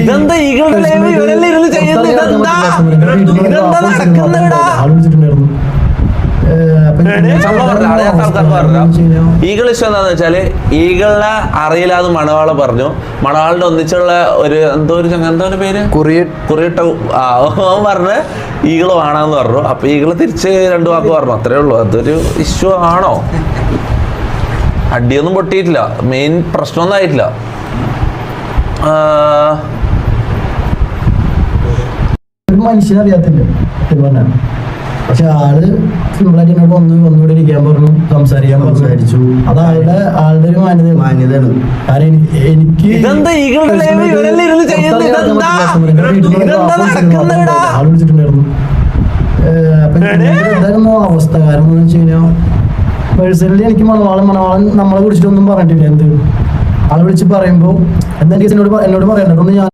ഇതെന്താ ഈകളുടെ ലൈവ് ഇവരെല്ലാം ഇരുന്ന് ചെയ്യുന്നത്? ഇതെന്താ നടക്കുന്നടാ? ഈഗിൾ ഇഷ്ടം എന്താന്ന് വെച്ചാല് ഈഗിളിനെ അറിയില്ലാതെ മണവാള പറഞ്ഞു. മണവാളിന്റെ ഒന്നിച്ചുള്ള ഒരു എന്തോ ഒരു പേര് കുറിയിട്ട പറഞ്ഞ് ഈഗിള് വേണമെന്ന് പറഞ്ഞു. അപ്പൊ ഈഗിള് തിരിച്ച് രണ്ടു വാക്ക് പറഞ്ഞു. അത്രേ ഉള്ളൂ. അതൊരു ഇഷ്യൂ ആണോ? അടിയൊന്നും പൊട്ടിയിട്ടില്ല. മെയിൻ പ്രശ്നമൊന്നും ആയിട്ടില്ല. മനുഷ്യനറിയാത്തില്ല പക്ഷെ ആള് സിമ്പിളായിട്ട് എന്നോട് ഒന്നുകൂടെ ഇരിക്കാൻ പറഞ്ഞു, സംസാരിച്ചു. അത് ആളുടെ ഒരു മാന്യതയാണ്. കാരണം എനിക്ക് ആള് വിളിച്ചിട്ടുണ്ടായിരുന്നു. അപ്പൊ എന്തായിരുന്നു അവസ്ഥ? കാരണം എന്ന് വെച്ച് കഴിഞ്ഞാൽ പേഴ്സണലി എനിക്ക് മണവാളൻ നമ്മളെ കുറിച്ചിട്ടൊന്നും പറഞ്ഞിട്ടില്ല. എന്ത് ആള് വിളിച്ച് പറയുമ്പോ എന്താ എന്നോട് പറയണ്ടോ ഞാൻ